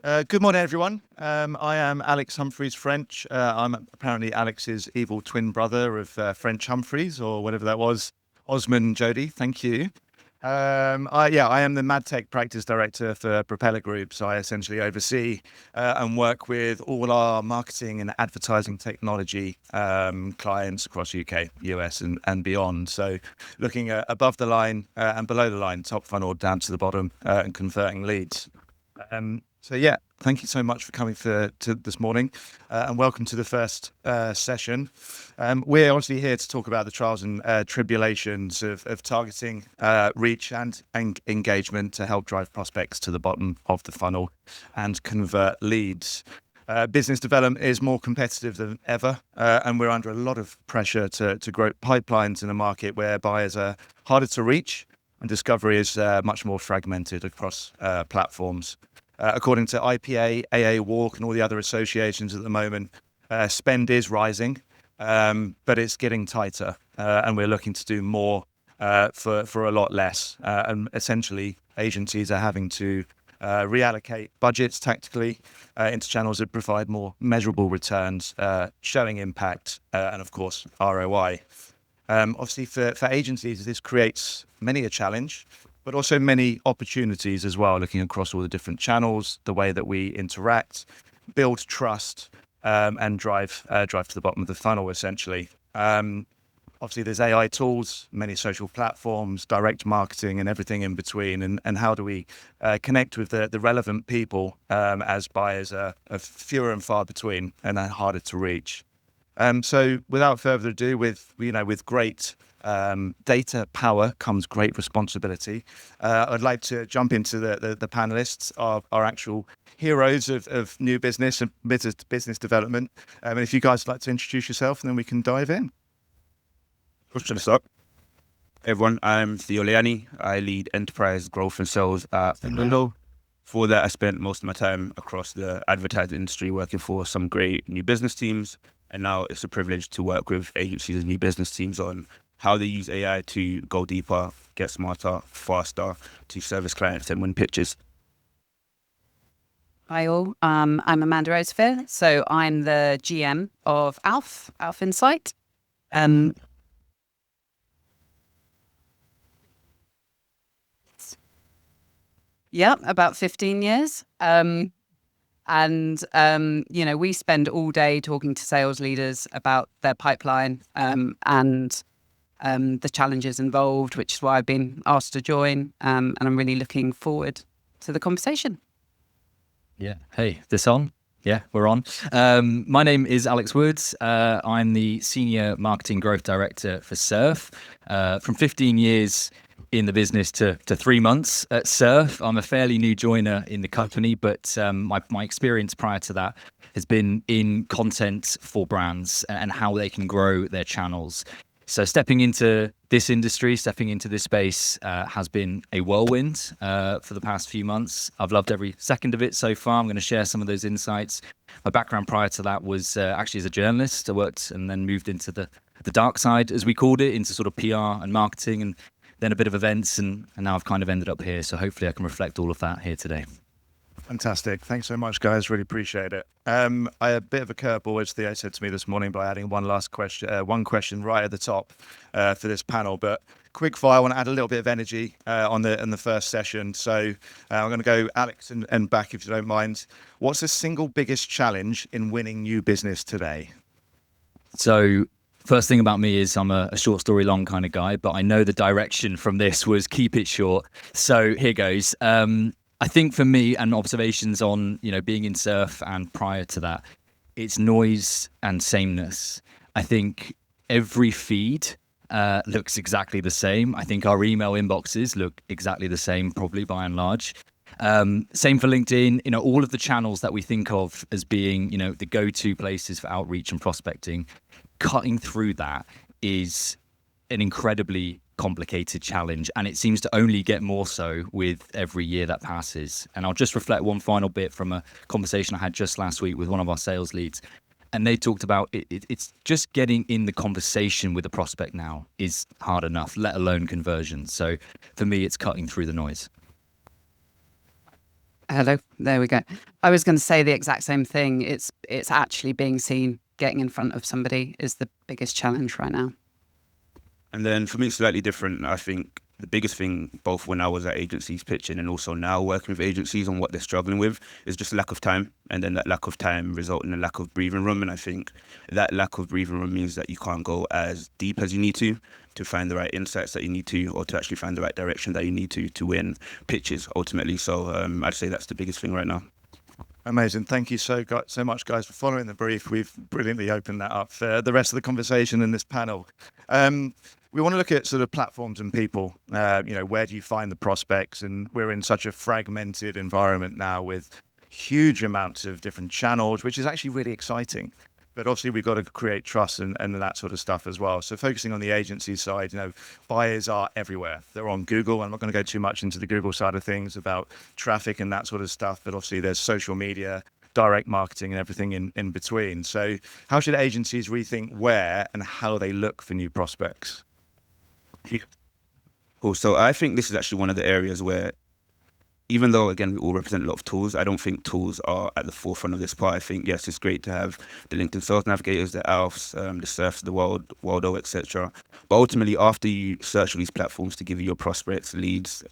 Good morning, everyone. I am Alex Humphries-French. I'm apparently Alex's evil twin brother of French Humphreys, or whatever that was. Osman Jody, thank you. I am the MADtech practice director for Propeller Group. So I essentially oversee and work with all our marketing and advertising technology clients across UK, US, and beyond. So looking at above the line and below the line, top funnel down to the bottom, and converting leads. Thank you so much for coming to this morning, and welcome to the first session. We're obviously here to talk about the trials and tribulations of targeting reach and engagement to help drive prospects to the bottom of the funnel and convert leads. Business development is more competitive than ever, and we're under a lot of pressure to grow pipelines in a market where buyers are harder to reach and discovery is much more fragmented across platforms. According to IPA, AA Walk, and all the other associations at the moment, spend is rising, but it's getting tighter, and we're looking to do more for a lot less. And essentially, agencies are having to reallocate budgets tactically into channels that provide more measurable returns, showing impact, and of course, ROI. Obviously, for agencies, this creates many a challenge, but also many opportunities as well, looking across all the different channels, the way that we interact, build trust, and drive to the bottom of the funnel, essentially. Obviously, there's AI tools, many social platforms, direct marketing, and everything in between. And how do we connect with the relevant people as buyers are fewer and far between and are harder to reach? So without further ado, with great data power comes great responsibility. I'd like to jump into the panelists, our actual heroes of new business and business development. And if you guys would like to introduce yourself, and then we can dive in. Should I start? Hey everyone, I'm Theo Leany. I lead enterprise growth and sales at Waldo. For that, I spent most of my time across the advertising industry working for some great new business teams. And now it's a privilege to work with agencies and new business teams on how they use AI to go deeper, get smarter, faster, to service clients and win pitches. Hi all, I'm Amanda Rosevear, so I'm the GM of Alf Insight. About 15 years. We spend all day talking to sales leaders about their pipeline and the challenges involved, which is why I've been asked to join. And I'm really looking forward to the conversation. Yeah. Hey, this on? Yeah, we're on. My name is Alex Woods. I'm the Senior Marketing Growth Director for Surfe. From 15 years in the business to 3 months at Surfe. I'm a fairly new joiner in the company, but my experience prior to that has been in content for brands and how they can grow their channels. So stepping into this industry, stepping into this space has been a whirlwind for the past few months. I've loved every second of it so far. I'm going to share some of those insights. My background prior to that was actually as a journalist. I worked and then moved into the dark side, as we called it, into sort of PR and marketing, and then a bit of events, and now I've kind of ended up here. So hopefully I can reflect all of that here today. Fantastic. Thanks so much, guys. Really appreciate it. I had a bit of a curveball, as Theo said to me this morning, by adding one question right at the top for this panel. But quick fire, I want to add a little bit of energy on the first session. So I'm going to go Alex and back, if you don't mind. What's the single biggest challenge in winning new business today? So first thing about me is I'm a short story long kind of guy, but I know the direction from this was keep it short. So here goes. I think for me, and observations on, being in Surfe and prior to that, it's noise and sameness. I think every feed looks exactly the same. I think our email inboxes look exactly the same, probably by and large. Same for LinkedIn, all of the channels that we think of as being, the go-to places for outreach and prospecting. Cutting through that is an incredibly complicated challenge, and it seems to only get more so with every year that passes. And I'll just reflect one final bit from a conversation I had just last week with one of our sales leads, and they talked about it's just getting in the conversation with the prospect now is hard enough, let alone conversion. So for me, it's cutting through the noise. Hello, there we go. I was going to say the exact same thing. It's actually being seen, getting in front of somebody is the biggest challenge right now. And then for me, it's slightly different. I think the biggest thing, both when I was at agencies pitching and also now working with agencies on what they're struggling with, is just lack of time. And then that lack of time results in a lack of breathing room. And I think that lack of breathing room means that you can't go as deep as you need to find the right insights that you need to, or to actually find the right direction that you need to win pitches ultimately. So I'd say that's the biggest thing right now. Amazing. Thank you so much, guys, for following the brief. We've brilliantly opened that up for the rest of the conversation in this panel. We want to look at sort of platforms and people. Where do you find the prospects? And we're in such a fragmented environment now with huge amounts of different channels, which is actually really exciting. But obviously, we've got to create trust and that sort of stuff as well. So focusing on the agency side, buyers are everywhere. They're on Google. I'm not going to go too much into the Google side of things about traffic and that sort of stuff. But obviously, there's social media, direct marketing and everything in between. So how should agencies rethink where and how they look for new prospects? Cool. So I think this is actually one of the areas where, even though, again, we all represent a lot of tools, I don't think tools are at the forefront of this part. I think, yes, it's great to have the LinkedIn Sales Navigators, the Alfs, the Surfes, the Waldo, etc. But ultimately, after you search all these platforms to give you your prospects, leads,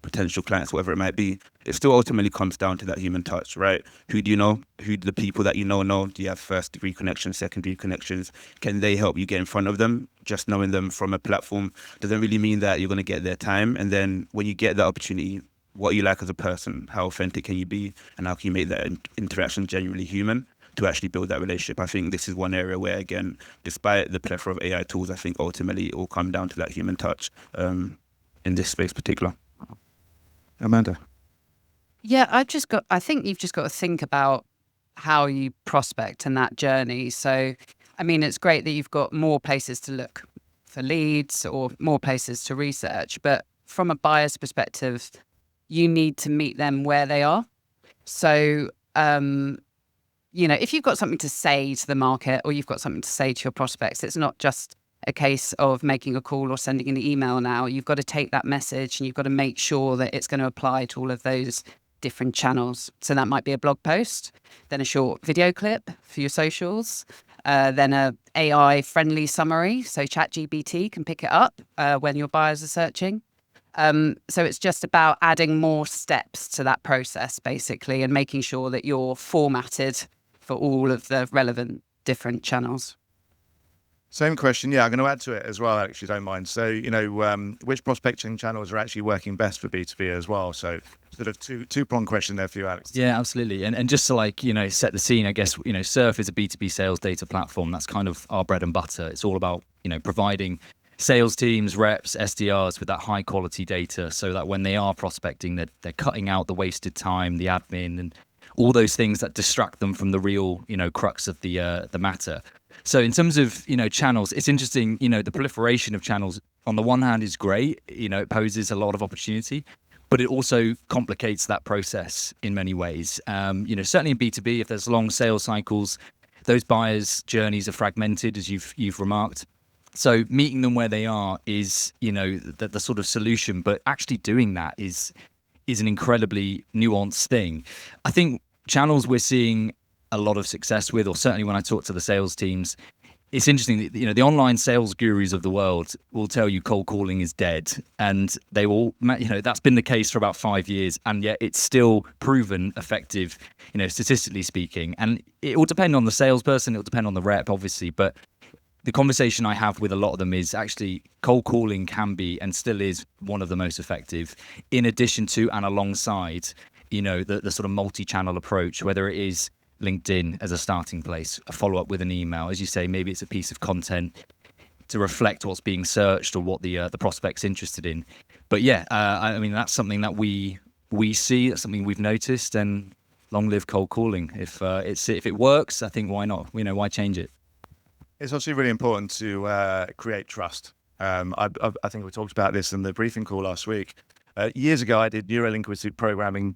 potential clients, whatever it might be, it still ultimately comes down to that human touch, right? Who do you know? Who do the people that you know? Do you have first-degree connections, second-degree connections? Can they help you get in front of them? Just knowing them from a platform doesn't really mean that you're going to get their time. And then when you get that opportunity, what you like as a person, how authentic can you be, and how can you make that interaction genuinely human to actually build that relationship. I think this is one area where, again, despite the plethora of AI tools, I think ultimately it will come down to that human touch in this space particular. Amanda? Yeah, I think you've just got to think about how you prospect and that journey. So, I mean, it's great that you've got more places to look for leads or more places to research, but from a buyer's perspective, you need to meet them where they are. So, if you've got something to say to the market or you've got something to say to your prospects, it's not just a case of making a call or sending an email now. You've got to take that message and you've got to make sure that it's going to apply to all of those different channels. So that might be a blog post, then a short video clip for your socials, then a AI friendly summary. So ChatGPT can pick it up when your buyers are searching. So it's just about adding more steps to that process, basically, and making sure that you're formatted for all of the relevant different channels. Same question. Yeah, I'm going to add to it as well, Alex, if you don't mind. So, which prospecting channels are actually working best for B2B as well? So sort of two-pronged question there for you, Alex. Yeah, absolutely. And just to set the scene, I guess, Surfe is a B2B sales data platform. That's kind of our bread and butter. It's all about, providing sales teams, reps, SDRs with that high quality data so that when they are prospecting, they're cutting out the wasted time, the admin, and all those things that distract them from the real, crux of the matter. So in terms of, channels, it's interesting, the proliferation of channels on the one hand is great, it poses a lot of opportunity, but it also complicates that process in many ways. Certainly in B2B, if there's long sales cycles, those buyers' journeys are fragmented, as you've remarked. So meeting them where they are is, the sort of solution, but actually doing that is an incredibly nuanced thing. I think channels we're seeing a lot of success with, or certainly when I talk to the sales teams, it's interesting that, the online sales gurus of the world will tell you cold calling is dead, and they will, that's been the case for about 5 years, and yet it's still proven effective, statistically speaking. And it will depend on the salesperson, it will depend on the rep, obviously, but the conversation I have with a lot of them is actually cold calling can be and still is one of the most effective, in addition to and alongside, the sort of multi-channel approach, whether it is LinkedIn as a starting place, a follow-up with an email, as you say, maybe it's a piece of content to reflect what's being searched or what the prospect's interested in. But yeah, I mean, that's something that we see, that's something we've noticed, and long live cold calling. If it works, I think why not? Why change it? It's obviously really important to create trust. I think we talked about this in the briefing call last week. Years ago, I did neurolinguistic programming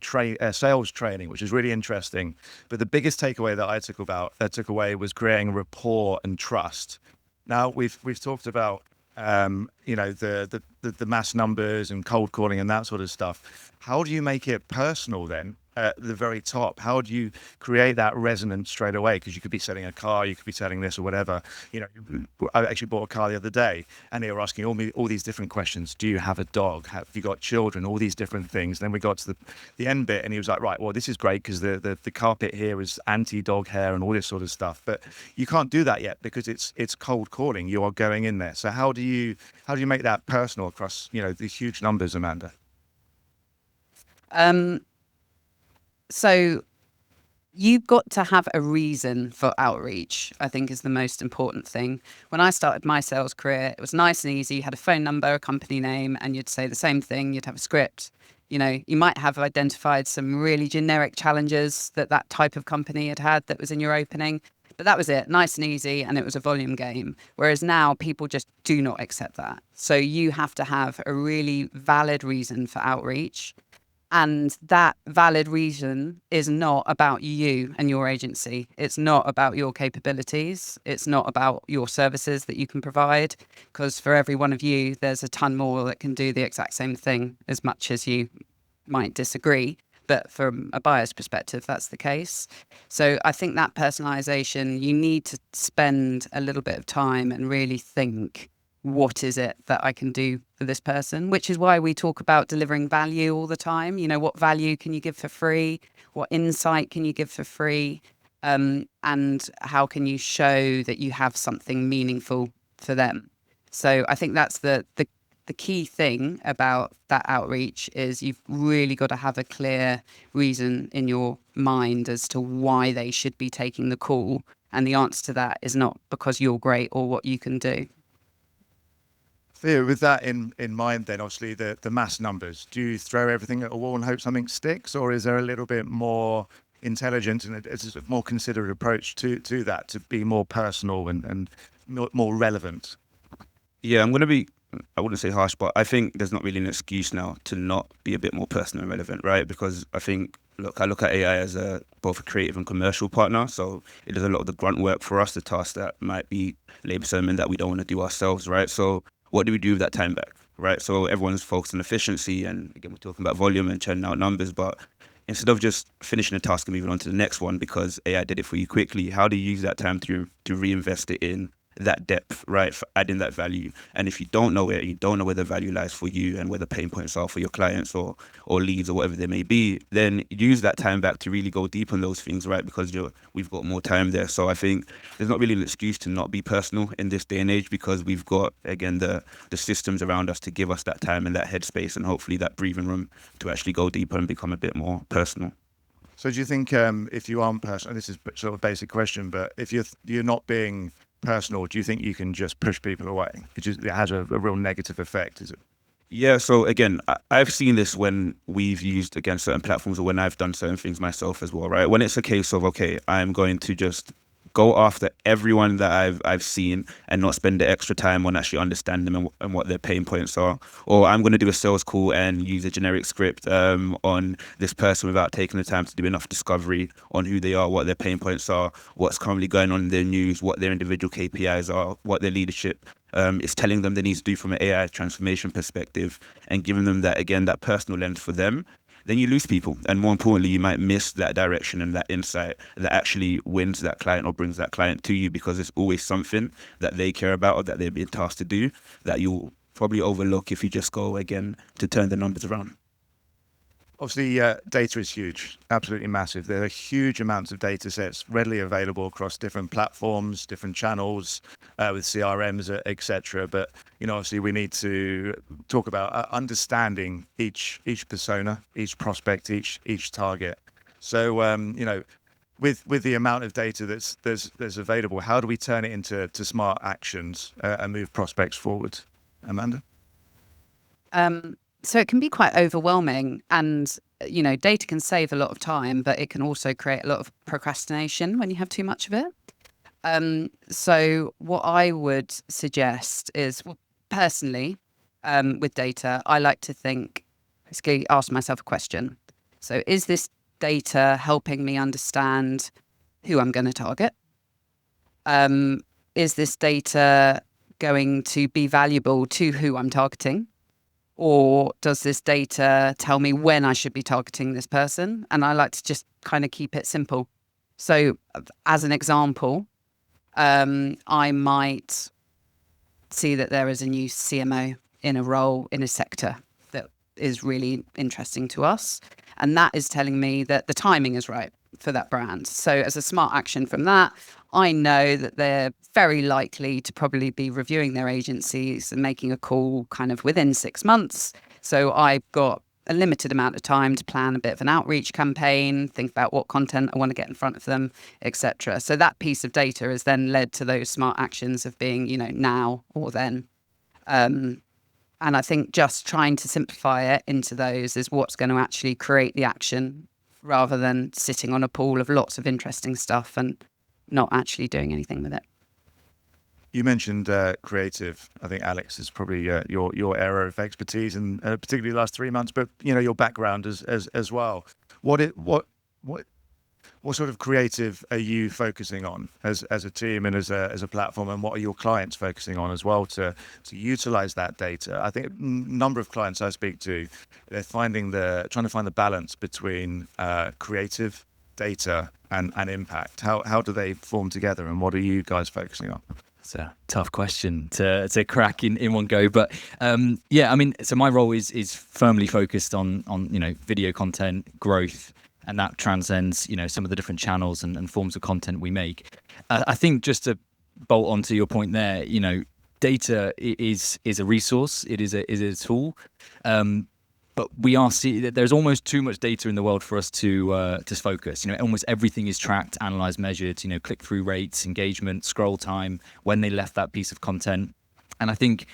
sales training, which is really interesting. But the biggest takeaway that I took away was creating rapport and trust. Now we've talked about the mass numbers and cold calling and that sort of stuff. How do you make it personal then? at the very top? How do you create that resonance straight away? Because you could be selling a car, you could be selling this or whatever. I actually bought a car the other day, and they were asking all these different questions. Do you have a dog? Have you got children? All these different things. Then we got to the end bit, and he was like, right, well, this is great because the carpet here is anti-dog hair and all this sort of stuff. But you can't do that yet because it's cold calling. You are going in there. So how do you make that personal across these huge numbers, Amanda? So you've got to have a reason for outreach, I think is the most important thing. When I started my sales career, it was nice and easy. You had a phone number, a company name, and you'd say the same thing. You'd have a script. You might have identified some really generic challenges that type of company had that was in your opening. But that was it, nice and easy, and it was a volume game. Whereas now people just do not accept that. So you have to have a really valid reason for outreach. And that valid reason is not about you and your agency. It's not about your capabilities. It's not about your services that you can provide. Because for every one of you, there's a ton more that can do the exact same thing, as much as you might disagree. But from a buyer's perspective, that's the case. So I think that personalization, you need to spend a little bit of time and really think, what is it that I can do for this person? Which is why we talk about delivering value all the time. What value can you give for free? What insight can you give for free? And how can you show that you have something meaningful for them? So I think that's the key thing about that outreach is you've really got to have a clear reason in your mind as to why they should be taking the call. And the answer to that is not because you're great or what you can do. Theo, with that in mind, then obviously the mass numbers, do you throw everything at a wall and hope something sticks, or is there a little bit more intelligent and a more considerate approach to that, to be more personal and more relevant? Yeah, I'm going to be, I wouldn't say harsh, but I think there's not really an excuse now to not be a bit more personal and relevant, right? Because I think, I look at AI as both a creative and commercial partner. So it does a lot of the grunt work for us, the tasks that might be labor-serving that we don't want to do ourselves, right? So what do we do with that time back, right? So everyone's focused on efficiency, and again, we're talking about volume and churning out numbers, but instead of just finishing a task and moving on to the next one because AI did it for you quickly, how do you use that time to reinvest it in that depth, right, for adding that value? And if you don't know it, you don't know where the value lies for you and where the pain points are for your clients or leads or whatever they may be, then use that time back to really go deep on those things, right? Because we've got more time there. So I think there's not really an excuse to not be personal in this day and age, because we've got, again, the systems around us to give us that time and that headspace and hopefully that breathing room to actually go deeper and become a bit more personal. So do you think if you aren't personal, this is sort of a basic question, but if you're not being personal, do you think you can just push people away? It has a real negative effect, is it? Yeah, so again, I've seen this when we've used, again, certain platforms or when I've done certain things myself as well, right? When it's a case of, okay, I'm going to just go after everyone that I've seen and not spend the extra time on actually understanding them and what their pain points are. Or I'm going to do a sales call and use a generic script on this person without taking the time to do enough discovery on who they are, what their pain points are, what's currently going on in their news, what their individual KPIs are, what their leadership is telling them they need to do from an AI transformation perspective, and giving them that, again, that personal lens for them. Then you lose people. And more importantly, you might miss that direction and that insight that actually wins that client or brings that client to you, because it's always something that they care about or that they're being tasked to do that you'll probably overlook if you just go, again, to turn the numbers around. Obviously, data is huge, absolutely massive. There are huge amounts of data sets readily available across different platforms, different channels, with CRMs, etc. But obviously, we need to talk about understanding each persona, each prospect, each target. So, with the amount of data that's available, how do we turn it into smart actions and move prospects forward, Amanda? So it can be quite overwhelming, and data can save a lot of time, but it can also create a lot of procrastination when you have too much of it. So what I would suggest is, personally, with data, I like to basically ask myself a question. So is this data helping me understand who I'm going to target? Is this data going to be valuable to who I'm targeting? Or does this data tell me when I should be targeting this person? And I like to just kind of keep it simple. So as an example, I might see that there is a new CMO in a role in a sector that is really interesting to us. And that is telling me that the timing is right for that brand. So as a smart action from that, I know that they're very likely to probably be reviewing their agencies and making a call kind of within 6 months. So I've got a limited amount of time to plan a bit of an outreach campaign, think about what content I want to get in front of them, etc. So that piece of data has then led to those smart actions of being, now or then. And I think just trying to simplify it into those is what's going to actually create the action rather than sitting on a pool of lots of interesting stuff and not actually doing anything with it. You mentioned creative. I think Alex is probably your area of expertise, and particularly the last 3 months. But your background as well. What sort of creative are you focusing on as a team and as a platform, and what are your clients focusing on as well to utilize that data? I think a number of clients I speak to, they're trying to find the balance between creative data and impact. How do they form together, and what are you guys focusing on? It's a tough question to crack in one go, but so my role is firmly focused on video content growth, and that transcends some of the different channels and forms of content we make. I think just to bolt onto your point there, data is a resource, it is a tool, but we are seeing that there's almost too much data in the world for us to focus. Almost everything is tracked, analyzed, measured. Click-through rates, engagement, scroll time, when they left that piece of content. And I think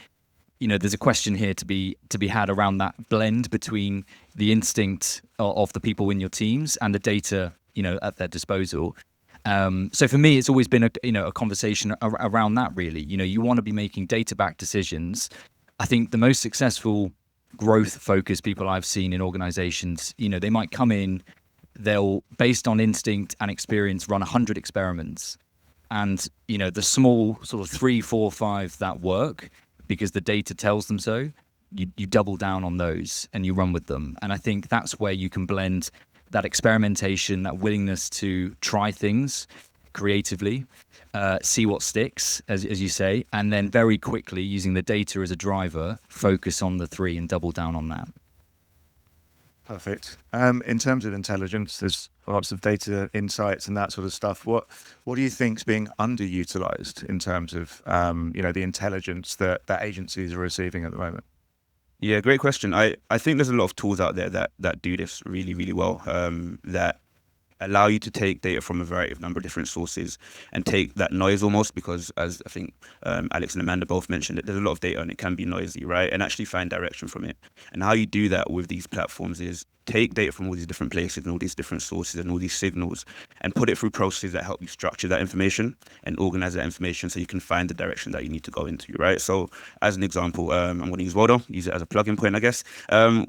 there's a question here to be had around that blend between the instinct of the people in your teams and the data at their disposal. So for me, it's always been a conversation around that. Really, you want to be making data-backed decisions. I think the most successful growth-focused people I've seen in organizations, they might come in, they'll, based on instinct and experience, run 100 experiments. And, the small sort of 3, 4, 5 that work because the data tells them so, you double down on those and you run with them. And I think that's where you can blend that experimentation, that willingness to try things creatively, see what sticks, as you say, and then very quickly, using the data as a driver, focus on the 3 and double down on that. Perfect. In terms of intelligence, there's lots of data insights and that sort of stuff. What do you think is being underutilized in terms of the intelligence that agencies are receiving at the moment? Yeah, great question. I think there's a lot of tools out there that do this really, really well, that allow you to take data from a variety of number of different sources and take that noise almost, because as I think Alex and Amanda both mentioned, there's a lot of data and it can be noisy, right? And actually find direction from it. And how you do that with these platforms is take data from all these different places and all these different sources and all these signals and put it through processes that help you structure that information and organize that information so you can find the direction that you need to go into, right? So as an example, I'm going to use Waldo, use it as a plug-in point, I guess.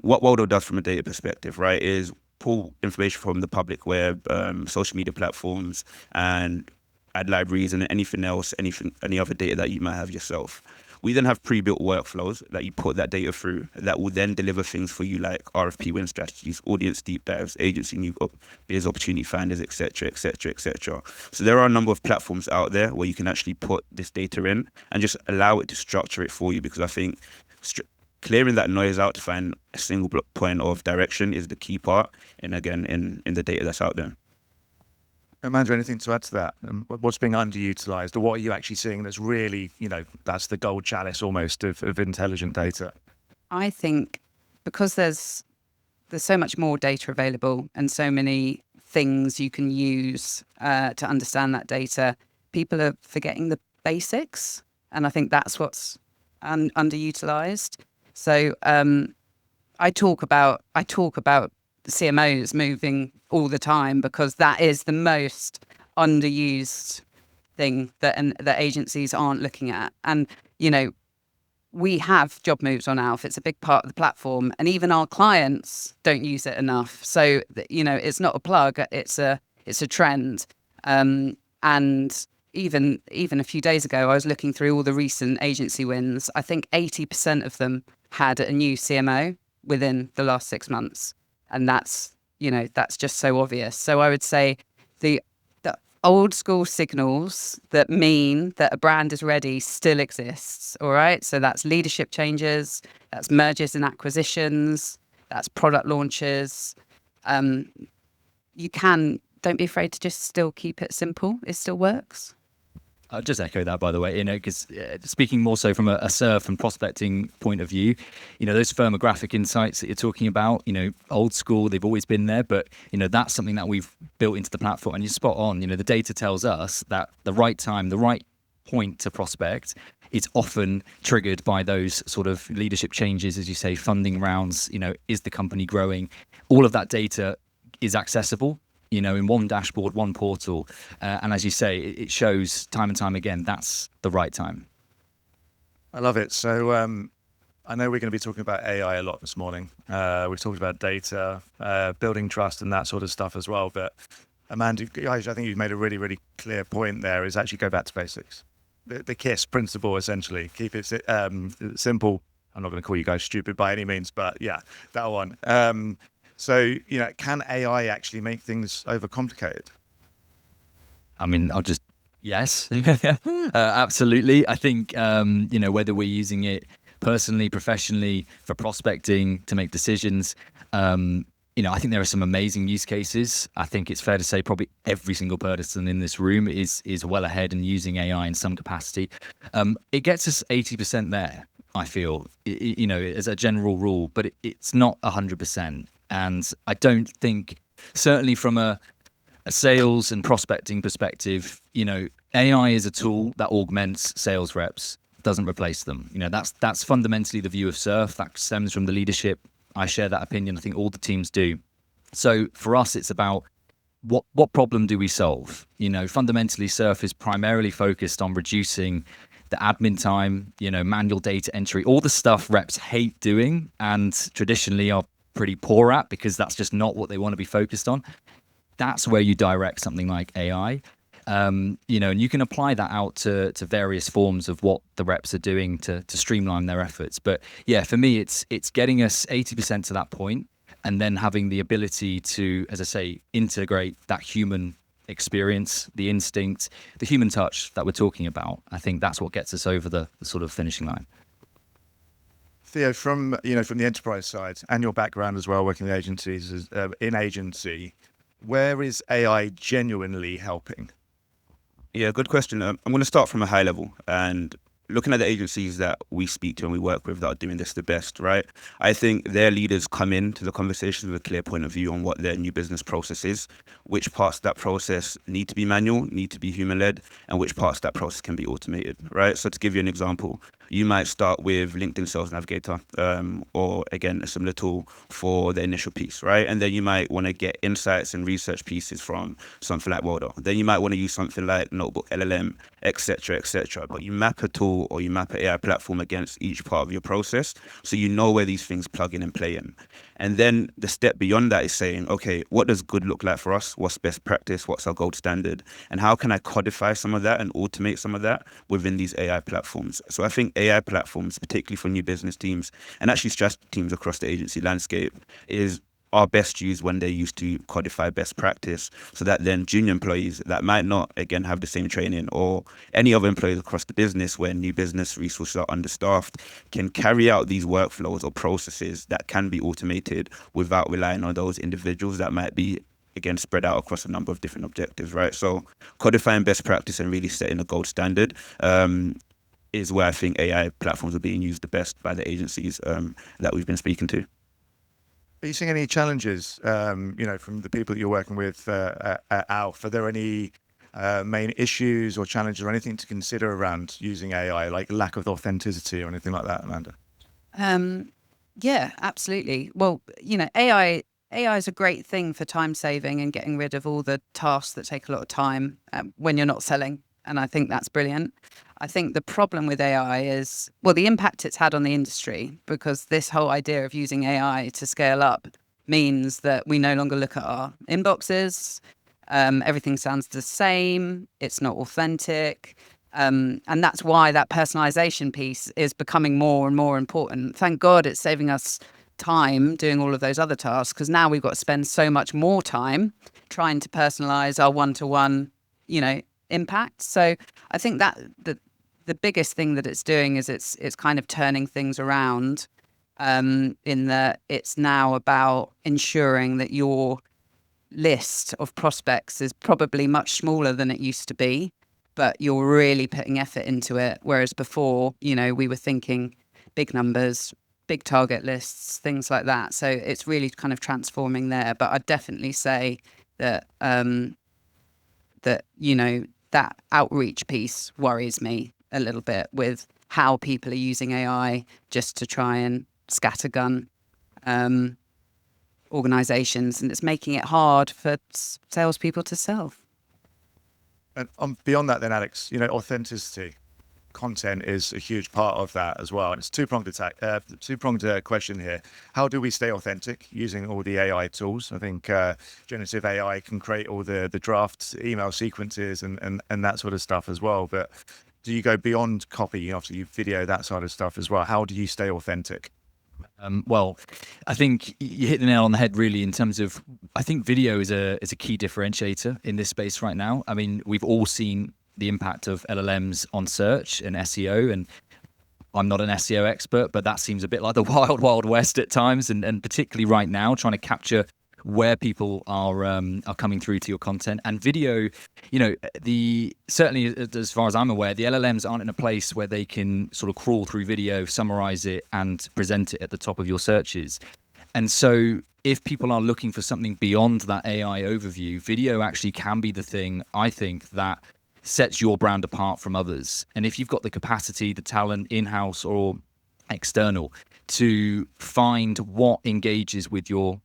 What Waldo does from a data perspective, right, is pull information from the public web, social media platforms, and ad libraries and anything else, any other data that you might have yourself. We then have pre-built workflows that you put that data through that will then deliver things for you like RFP win strategies, audience deep dives, agency new biz opportunity finders, etc., etc., etc. So there are a number of platforms out there where you can actually put this data in and just allow it to structure it for you, because I think clearing that noise out to find a single point of direction is the key part, and again, in the data that's out there. Amanda, anything to add to that? What's being underutilized, or what are you actually seeing that's really, that's the gold chalice almost of intelligent data? I think because there's so much more data available and so many things you can use to understand that data, people are forgetting the basics, and I think that's what's underutilized. So I talk about CMOs moving all the time because that is the most underused thing that agencies aren't looking at. And we have job moves on Alf. It's a big part of the platform, and even our clients don't use it enough. So it's not a plug; it's a trend. And even a few days ago, I was looking through all the recent agency wins. I think 80% of them had a new CMO within the last 6 months. And that's just so obvious. So I would say the old school signals that mean that a brand is ready still exists. All right. So that's leadership changes, that's mergers and acquisitions, that's product launches. Don't be afraid to just still keep it simple. It still works. I'll just echo that, by the way, because speaking more so from a surf and prospecting point of view, those firmographic insights that you're talking about, old school, they've always been there, but, that's something that we've built into the platform. And you're spot on, the data tells us that the right time, the right point to prospect, it's often triggered by those sort of leadership changes, as you say, funding rounds, is the company growing? All of that data is accessible, in one dashboard, one portal. And as you say, it shows time and time again, that's the right time. I love it. So I know we're going to be talking about AI a lot this morning. We've talked about data, building trust and that sort of stuff as well. But Amanda, guys, I think you've made a really, really clear point there, is actually go back to basics. The KISS principle, essentially. Keep it simple. I'm not going to call you guys stupid by any means, but yeah, that one. So, can AI actually make things overcomplicated? I mean, yes, absolutely. I think, whether we're using it personally, professionally, for prospecting, to make decisions, I think there are some amazing use cases. I think it's fair to say probably every single person in this room is well ahead and using AI in some capacity. It gets us 80% there, I feel, as a general rule, but it's not 100%. And I don't think, certainly from a sales and prospecting perspective, AI is a tool that augments sales reps, doesn't replace them. That's fundamentally the view of Surf. That stems from the leadership. I share that opinion. I think all the teams do. So for us, it's about what problem do we solve? Fundamentally, Surf is primarily focused on reducing the admin time, manual data entry, all the stuff reps hate doing and traditionally are pretty poor at, because that's just not what they want to be focused on. That's where you direct something like AI. And you can apply that out to various forms of what the reps are doing to streamline their efforts. But yeah, for me, it's getting us 80% to that point, and then having the ability to, as I say, integrate that human experience, the instinct, the human touch that we're talking about. I think that's what gets us over the sort of finishing line. Theo, from the enterprise side and your background as well, working in agencies, where is AI genuinely helping? Yeah, good question. I'm going to start from a high level and looking at the agencies that we speak to and we work with that are doing this the best, right? I think their leaders come into the conversation with a clear point of view on what their new business process is, which parts of that process need to be manual, need to be human-led, and which parts of that process can be automated, right? So to give you an example, you might start with LinkedIn Sales Navigator, or again, a similar tool for the initial piece, right? And then you might want to get insights and research pieces from something like Waldo. Then you might want to use something like Notebook LLM, etc., etc. But you map a tool or you map an AI platform against each part of your process, so you know where these things plug in and play in. And then the step beyond that is saying, okay, what does good look like for us? What's best practice? What's our gold standard? And how can I codify some of that and automate some of that within these AI platforms? So I think AI platforms, particularly for new business teams and actually strategy teams across the agency landscape, are best used when they're used to codify best practice, so that then junior employees that might not, again, have the same training, or any other employees across the business where new business resources are understaffed, can carry out these workflows or processes that can be automated without relying on those individuals that might be, again, spread out across a number of different objectives, right? So codifying best practice and really setting a gold standard is where I think AI platforms are being used the best by the agencies that we've been speaking to. Are you seeing any challenges, from the people that you're working with at Alf? Are there any main issues or challenges or anything to consider around using AI, like lack of authenticity or anything like that, Amanda? Yeah, absolutely. Well, AI is a great thing for time saving and getting rid of all the tasks that take a lot of time when you're not selling. And I think that's brilliant. I think the problem with AI is, the impact it's had on the industry, because this whole idea of using AI to scale up means that we no longer look at our inboxes. Everything sounds the same. It's not authentic. And that's why that personalization piece is becoming more and more important. Thank God it's saving us time doing all of those other tasks, because now we've got to spend so much more time trying to personalize our one-to-one, impact. So I think that the biggest thing that it's doing is it's kind of turning things around, in that it's now about ensuring that your list of prospects is probably much smaller than it used to be, but you're really putting effort into it. Whereas before, we were thinking big numbers, big target lists, things like that. So it's really kind of transforming there. But I'd definitely say that that outreach piece worries me a little bit, with how people are using AI just to try and scattergun organizations, and it's making it hard for salespeople to sell. And beyond that then, Alex, authenticity, content is a huge part of that as well. And it's two-pronged question here. How do we stay authentic using all the AI tools? I think generative AI can create all the draft email sequences and that sort of stuff as well. But do you go beyond copy? Obviously, you video that sort of stuff as well. How do you stay authentic? Well, I think you hit the nail on the head, really, in terms of, I think video is a key differentiator in this space right now. I mean, we've all seen the impact of LLMs on search and SEO, and I'm not an SEO expert, but that seems a bit like the wild, wild west at times, and particularly right now, trying to capture where people are coming through to your content. And video, certainly as far as I'm aware, the LLMs aren't in a place where they can sort of crawl through video, summarize it, and present it at the top of your searches. And so if people are looking for something beyond that AI overview, video actually can be the thing, I think, that sets your brand apart from others. And if you've got the capacity, the talent, in-house or external, to find what engages with your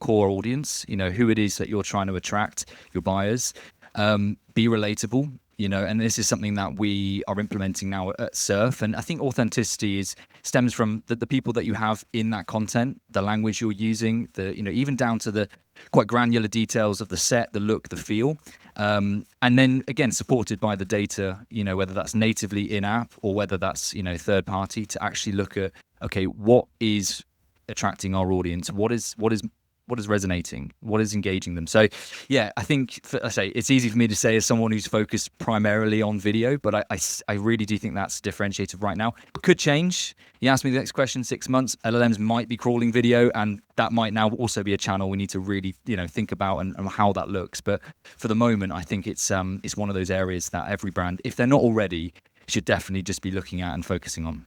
core audience, who it is that you're trying to attract, your buyers, be relatable, and this is something that we are implementing now at Surfe. And I think authenticity stems from the people that you have in that content, the language you're using, even down to the quite granular details of the set, the look, the feel. And then again, supported by the data, whether that's natively in-app or whether that's, third party, to actually look at, okay, what is attracting our audience? What is resonating? What is engaging them? So yeah, I think it's easy for me to say as someone who's focused primarily on video, but I really do think that's differentiated right now. It could change. You asked me the next question, 6 months, LLMs might be crawling video, and that might now also be a channel we need to really, think about and how that looks. But for the moment, I think it's one of those areas that every brand, if they're not already, should definitely just be looking at and focusing on.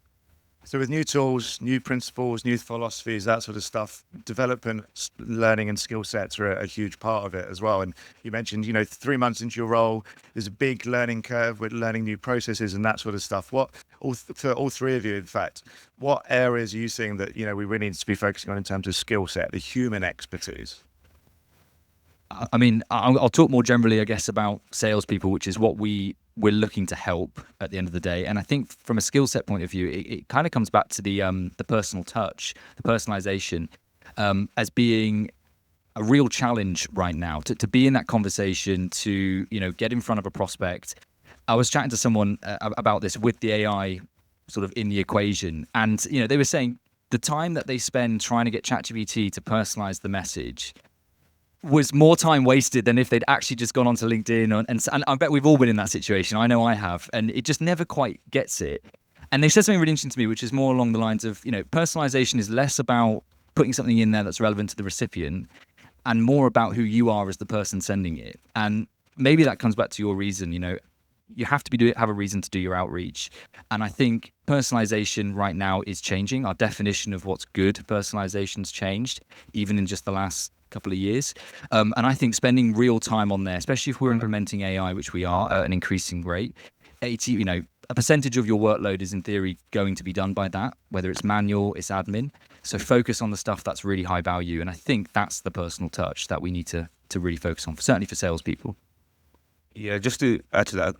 So with new tools, new principles, new philosophies, that sort of stuff, development, learning and skill sets are a huge part of it as well. And you mentioned, 3 months into your role, there's a big learning curve with learning new processes and that sort of stuff. For all three of you, in fact, what areas are you seeing that, we really need to be focusing on in terms of skill set, the human expertise? I mean, I'll talk more generally, I guess, about salespeople, which is what we're looking to help at the end of the day. And I think from a skill set point of view, it kind of comes back to the personal touch, the personalization, as being a real challenge right now, to be in that conversation, to, get in front of a prospect. I was chatting to someone about this with the AI sort of in the equation. And, they were saying the time that they spend trying to get ChatGPT to personalize the message was more time wasted than if they'd actually just gone onto LinkedIn. And I bet we've all been in that situation. I know I have. And it just never quite gets it. And they said something really interesting to me, which is more along the lines of, personalization is less about putting something in there that's relevant to the recipient and more about who you are as the person sending it. And maybe that comes back to your reason, you have to have a reason to do your outreach. And I think personalization right now is changing. Our definition of what's good personalization's changed, even in just the last couple of years. And I think spending real time on there, especially if we're implementing AI, which we are at an increasing rate, a percentage of your workload is in theory going to be done by that, whether it's manual, it's admin. So focus on the stuff that's really high value. And I think that's the personal touch that we need to really focus on, certainly for salespeople. Yeah, just to add to that,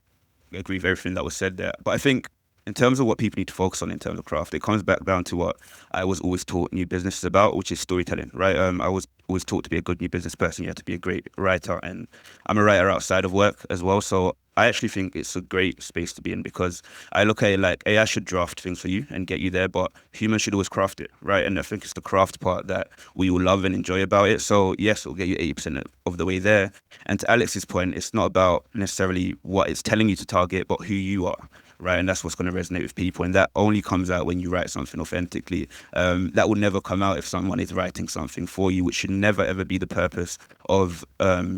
I agree with everything that was said there. But I think in terms of what people need to focus on in terms of craft, it comes back down to what I was always taught new business is about, which is storytelling, right? I was always taught to be a good new business person, you have to be a great writer, and I'm a writer outside of work as well. So I actually think it's a great space to be in, because I look at it like AI should draft things for you and get you there, but humans should always craft it, right? And I think it's the craft part that we will love and enjoy about it. So yes, it'll get you 80% of the way there. And to Alex's point, it's not about necessarily what it's telling you to target, but who you are. Right, and that's what's going to resonate with people, and that only comes out when you write something authentically. That will never come out if someone is writing something for you, which should never ever be the purpose of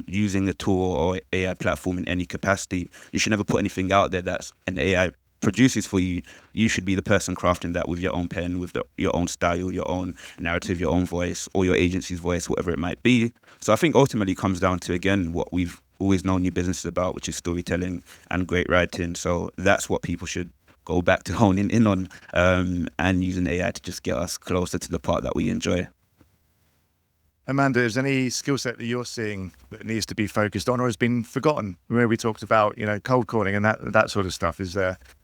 using a tool or AI platform in any capacity. You should never put anything out there that's an AI produces for you. You should be the person crafting that with your own pen, with your own style, your own narrative, your own voice, or your agency's voice, whatever it might be. So I think ultimately it comes down to, again, what we've always known new business is about, which is storytelling and great writing. So that's what people should go back to honing in on, and using AI to just get us closer to the part that we enjoy. Amanda, is there any skill set that you're seeing that needs to be focused on or has been forgotten? Where we talked about, cold calling and that sort of stuff.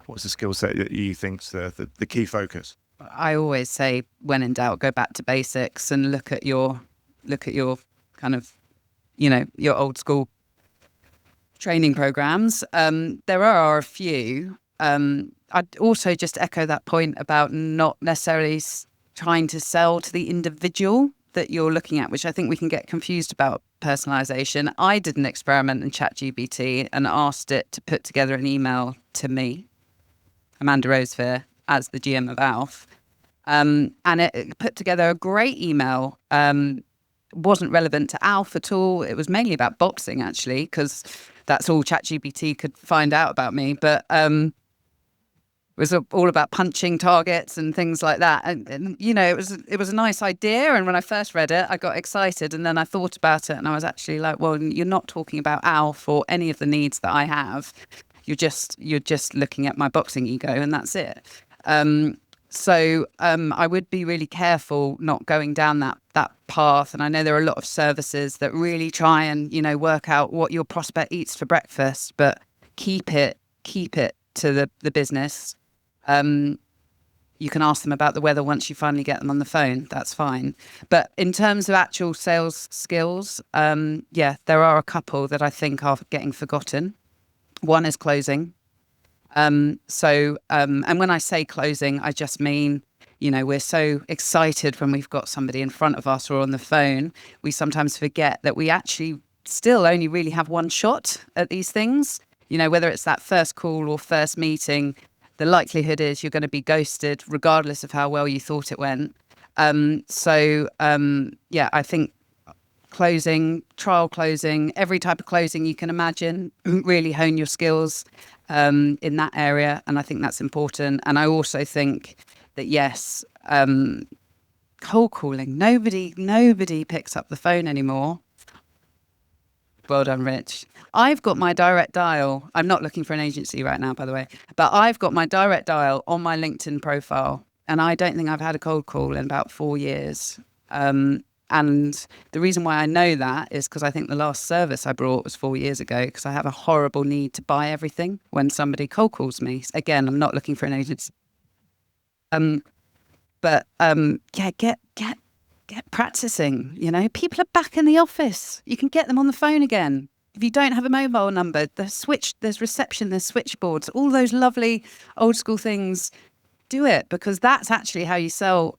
What's the skill set that you think's the key focus? I always say, when in doubt, go back to basics and look at your kind of, your old school training programs. There are a few. I'd also just echo that point about not necessarily trying to sell to the individual that you're looking at, which I think we can get confused about personalization. I did an experiment in ChatGPT and asked it to put together an email to me, Amanda Rosevear, as the GM of ALF. And it put together a great email. Wasn't relevant to ALF at all. It was mainly about boxing, actually, because that's all ChatGPT could find out about me. But it was all about punching targets and things like that. And it was a nice idea. And when I first read it, I got excited. And then I thought about it, and I was actually like, well, you're not talking about ALF or any of the needs that I have. You're just looking at my boxing ego, and that's it. So I would be really careful not going down that path. And I know there are a lot of services that really try and, work out what your prospect eats for breakfast, but keep it to the business. You can ask them about the weather once you finally get them on the phone. That's fine. But in terms of actual sales skills, there are a couple that I think are getting forgotten. One is closing. And when I say closing, I just mean, we're so excited when we've got somebody in front of us or on the phone. We sometimes forget that we actually still only really have one shot at these things. Whether it's that first call or first meeting, the likelihood is you're going to be ghosted regardless of how well you thought it went. I think closing, trial closing, every type of closing you can imagine, really hone your skills in that area. And I think that's important. And I also think that, yes, cold calling, nobody picks up the phone anymore. Well done, Rich. I've got my direct dial. I'm not looking for an agency right now, by the way, but I've got my direct dial on my LinkedIn profile. And I don't think I've had a cold call in about 4 years. And the reason why I know that is because I think the last service I brought was 4 years ago, because I have a horrible need to buy everything when somebody cold calls me. Again, I'm not looking for an agency. Get practicing. People are back in the office. You can get them on the phone again. If you don't have a mobile number, there's reception, there's switchboards, all those lovely old school things. Do it, because that's actually how you sell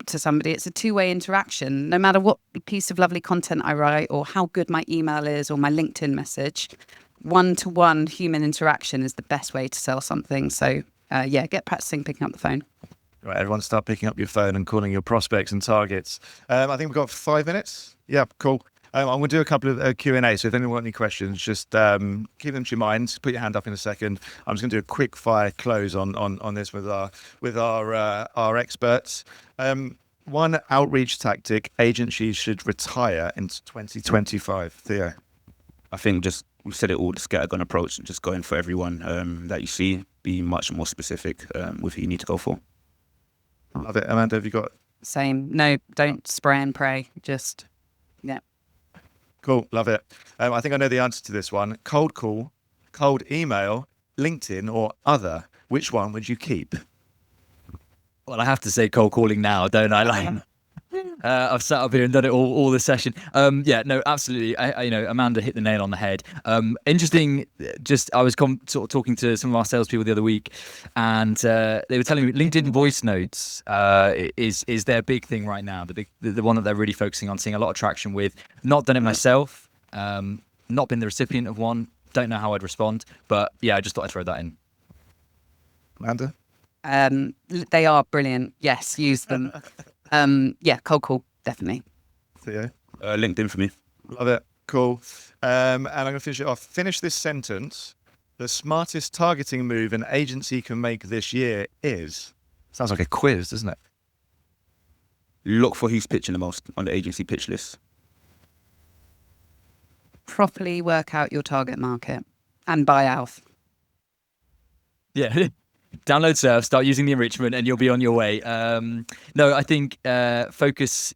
to somebody. It's a two-way interaction. No matter what piece of lovely content I write or how good my email is or my LinkedIn message, one-to-one human interaction is the best way to sell something. So get practicing picking up the phone. Right, everyone start picking up your phone and calling your prospects and targets. I think we've got 5 minutes. Yeah, cool. I'm going to do a couple of Q&A, so if anyone got any questions, just keep them to your mind. Put your hand up in a second. I'm just going to do a quick fire close on this with our experts. One outreach tactic agencies should retire in 2025. Theo? I think we said it all, the scattergun approach, just going for everyone that you see, be much more specific with who you need to go for. Love it. Amanda, have you got? Same. No, don't spray and pray. Just, yeah. Cool. Love it. I think I know the answer to this one. Cold call, cold email, LinkedIn or other. which one would you keep? Well, I have to say cold calling now, don't I? Like, I've sat up here and done it all this session. Yeah, no, absolutely. Amanda hit the nail on the head. Interesting. I was sort of talking to some of our salespeople the other week, and they were telling me LinkedIn voice notes is their big thing right now. The one that they're really focusing on, seeing a lot of traction with. Not done it myself. Not been the recipient of one. Don't know how I'd respond, but yeah, I just thought I'd throw that in. Amanda? They are brilliant. Yes, use them. Yeah, cold call, definitely. Theo? LinkedIn for me. Love it. Cool. And I'm going to finish it off. Finish this sentence. The smartest targeting move an agency can make this year is... Sounds like a quiz, doesn't it? Look for who's pitching the most on the agency pitch list. Properly work out your target market and buy Alf. Yeah. Download Surfe, start using the enrichment, and you'll be on your way. No, I think focus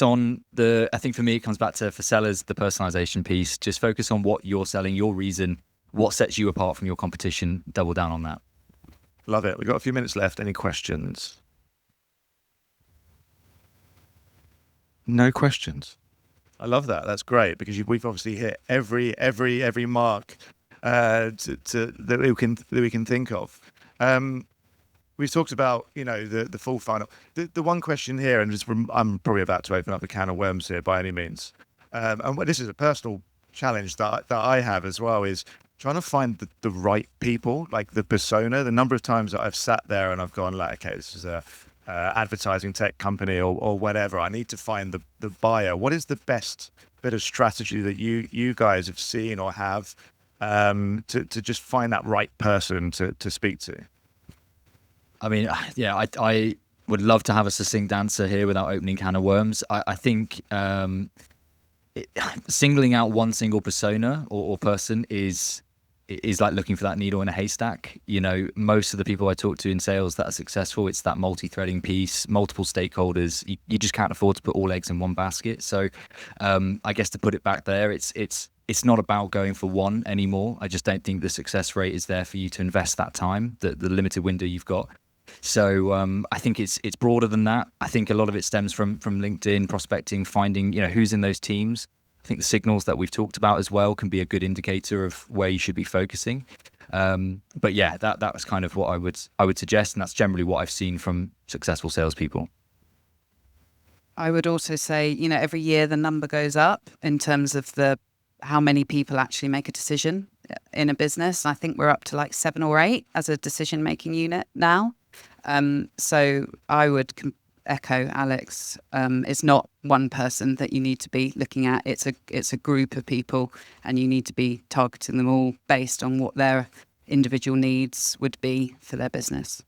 on I think for me, it comes back to, for sellers, the personalization piece. Just focus on what you're selling, your reason, what sets you apart from your competition. Double down on that. Love it. We've got a few minutes left. Any questions? No questions. I love that. That's great, because we've obviously hit every mark that we can think of. We've talked about, the full funnel. The one question here, and I'm probably about to open up a can of worms here by any means. And this is a personal challenge that I have as well, is trying to find the right people, like the persona. The number of times that I've sat there and I've gone like, okay, this is a advertising tech company or whatever. I need to find the buyer. What is the best bit of strategy that you guys have seen or have to just find that right person to speak to? I mean, yeah, I would love to have a succinct answer here without opening can of worms. I think singling out one single persona or person is like looking for that needle in a haystack. Most of the people I talk to in sales that are successful, it's that multi-threading piece, multiple stakeholders. You just can't afford to put all eggs in one basket. So I guess to put it back there, it's not about going for one anymore. I just don't think the success rate is there for you to invest that time, the limited window you've got. So I think it's broader than that. I think a lot of it stems from LinkedIn prospecting, finding who's in those teams. I think the signals that we've talked about as well can be a good indicator of where you should be focusing. But yeah, that was kind of what I would suggest, and that's generally what I've seen from successful salespeople. I would also say, every year the number goes up in terms of how many people actually make a decision in a business. I think we're up to like 7 or 8 as a decision-making unit now. So I would echo Alex. It's not one person that you need to be looking at. It's a group of people, and you need to be targeting them all based on what their individual needs would be for their business.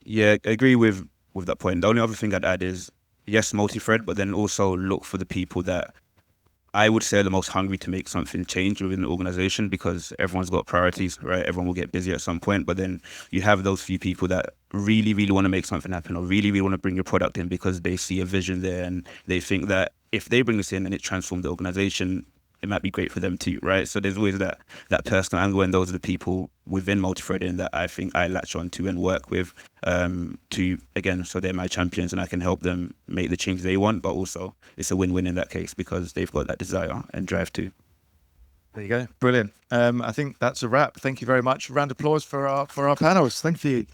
Yeah, I agree with that point. The only other thing I'd add is, yes, multi-thread, but then also look for the people that I would say are the most hungry to make something change within the organization, because everyone's got priorities, right? Everyone will get busy at some point, but then you have those few people that really, really want to make something happen, or really, really want to bring your product in because they see a vision there, and they think that if they bring this in and it transforms the organization, it might be great for them too, right? So there's always that personal angle, and those are the people within multi-threading that I think I latch on to and work with so they're my champions and I can help them make the change they want, but also it's a win-win in that case because they've got that desire and drive too. There you go. Brilliant. I think that's a wrap. Thank you very much. Round of applause for our panels. Thank you.